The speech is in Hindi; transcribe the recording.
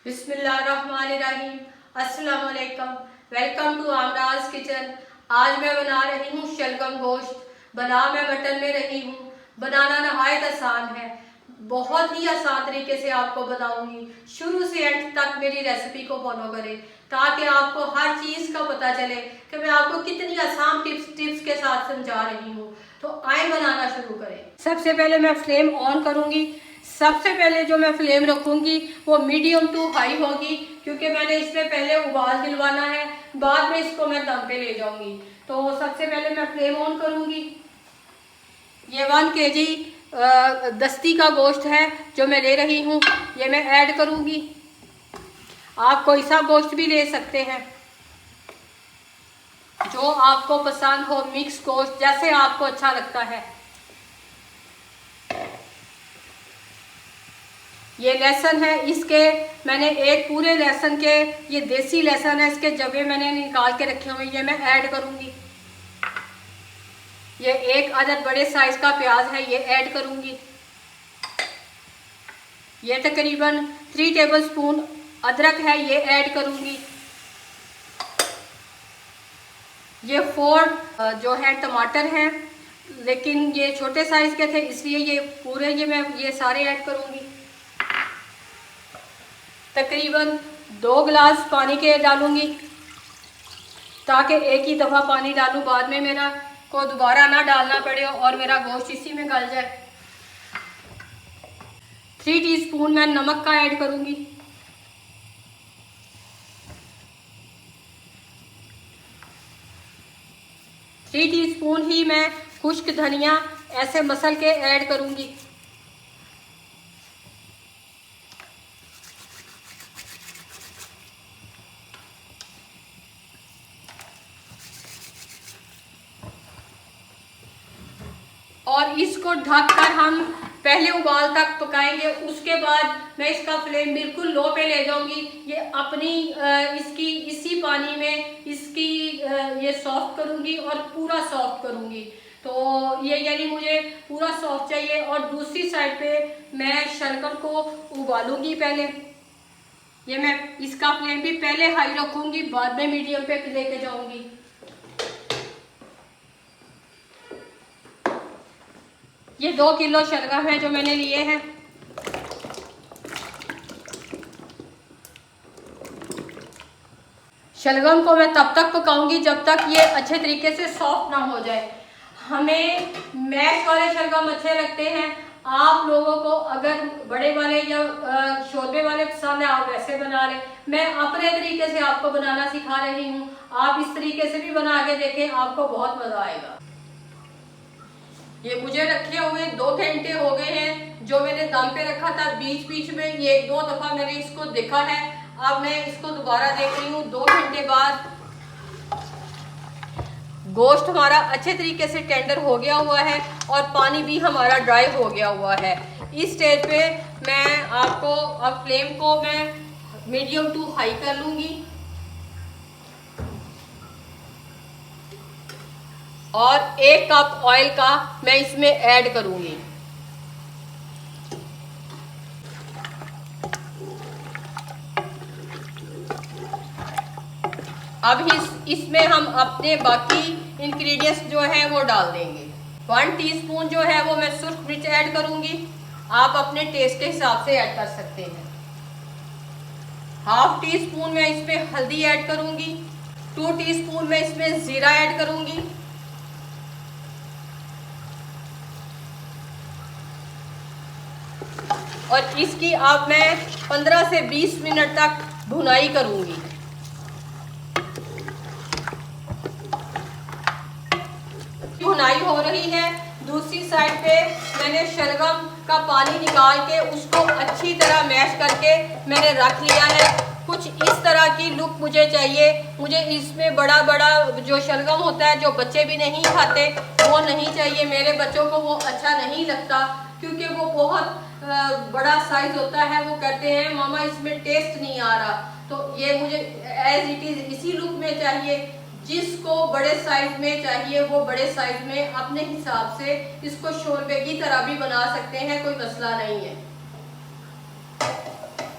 बिस्मिल्लाहिर्रहमानिर्रहीम। अस्सलाम वालेकुम। Welcome to Amraj kitchen. आज मैं बना रही हूँ शलगम गोश्त। बना मैं मटन में रही हूँ। बनाना नहायत आसान है, बहुत ही आसान तरीके से आपको बताऊंगी। शुरू से एंड तक मेरी रेसिपी को फॉलो करें ताकि आपको हर चीज़ का पता चले कि मैं आपको कितनी आसान टिप्स के साथ समझा रही हूँ। तो आए बनाना शुरू करें। सबसे पहले मैं फ्लेम ऑन करूँगी। सबसे पहले जो मैं फ्लेम रखूँगी वो मीडियम टू हाई होगी, क्योंकि मैंने इसमें पहले उबाल दिलवाना है, बाद में इसको मैं दम पे ले जाऊँगी। तो सबसे पहले मैं फ्लेम ऑन करूँगी। ये 1 kg दस्ती का गोश्त है जो मैं ले रही हूँ, ये मैं ऐड करूँगी। आप कोई सा गोश्त भी ले सकते हैं जो आपको पसंद हो, मिक्स गोश्त जैसे आपको अच्छा लगता है। ये लहसुन है, इसके मैंने एक पूरे लहसुन के, ये देसी लहसुन है, इसके जबे मैंने निकाल के रखे हुए, ये मैं ऐड करूँगी। ये 1 अदद बड़े साइज का प्याज है, ये ऐड करूँगी। ये तकरीबन 3 टेबलस्पून अदरक है, ये ऐड करूँगी। ये 4 जो है टमाटर हैं, लेकिन ये छोटे साइज के थे इसलिए ये पूरे मैं ये सारे ऐड करूँगी। तकरीबन 2 गिलास पानी के डालूँगी ताकि एक ही दफ़ा पानी डालूँ, बाद में मेरा को दोबारा ना डालना पड़े और मेरा गोश्त इसी में गल जाए। 3 टीस्पून मैं नमक का ऐड करूँगी। थ्री टीस्पून ही मैं खुश्क धनिया ऐसे मसल के ऐड करूँगी। और इसको ढककर हम पहले उबाल तक पकाएंगे। उसके बाद मैं इसका फ्लेम बिल्कुल लो पे ले जाऊंगी। ये अपनी इसकी इसी पानी में इसकी ये सॉफ्ट करूंगी और पूरा सॉफ्ट करूंगी। तो ये यानी मुझे पूरा सॉफ्ट चाहिए। और दूसरी साइड पे मैं शलगम को उबालूंगी पहले। ये मैं इसका फ्लेम भी पहले हाई रखूंगी, बाद में मीडियम पे लेके जाऊंगी। ये 2 किलो शलगम है जो मैंने लिए हैं। शलगम को मैं तब तक पकाऊंगी जब तक ये अच्छे तरीके से सॉफ्ट ना हो जाए। हमें मैश वाले शलगम अच्छे लगते हैं। आप लोगों को अगर बड़े वाले या शोरबे वाले पसंद है आप वैसे बना लें। मैं अपने तरीके से आपको बनाना सिखा रही हूँ, आप इस तरीके से भी बना के देखें, आपको बहुत मज़ा आएगा। ये मुझे रखे हुए 2 घंटे हो गए हैं जो मैंने दम पे रखा था। बीच बीच में ये 1-2 दफ़ा मैंने इसको देखा है। अब मैं इसको दोबारा देख रही हूँ 2 घंटे बाद। गोश्त हमारा अच्छे तरीके से टेंडर हो गया हुआ है और पानी भी हमारा ड्राई हो गया हुआ है। इस स्टेज पे मैं आपको अब फ्लेम को मैं मीडियम टू हाई कर लूँगी और 1 कप ऑयल का मैं इसमें ऐड करूंगी। अब इसमें हम अपने बाकी इंग्रेडिएंट्स जो है वो डाल देंगे। 1 टीस्पून जो है वो मैं सुर्ख मिर्च ऐड करूंगी। आप अपने टेस्ट के हिसाब से ऐड कर सकते हैं। 1/2 टीस्पून मैं इसमें हल्दी ऐड करूंगी। 2 टीस्पून मैं इसमें जीरा ऐड करूंगी। और इसकी आप मैं 15 से 20 मिनट तक भुनाई करूंगी। भुनाई हो रही है। दूसरी साइड पे मैंने शलगम का पानी निकाल के उसको अच्छी तरह मैश करके मैंने रख लिया है। कुछ इस तरह की लुक मुझे चाहिए। मुझे इसमें बड़ा बड़ा जो शलगम होता है जो बच्चे भी नहीं खाते वो नहीं चाहिए। मेरे बच्चों को वो अच्छा नहीं लगता क्योंकि वो बहुत बड़ा साइज होता है। वो कहते हैं मामा इसमें टेस्ट नहीं आ रहा। तो ये मुझे एज इट इज इसी लुक में चाहिए। जिसको बड़े साइज में चाहिए वो बड़े साइज में अपने हिसाब से इसको शोरबे की तरह भी बना सकते हैं, कोई मसला नहीं है।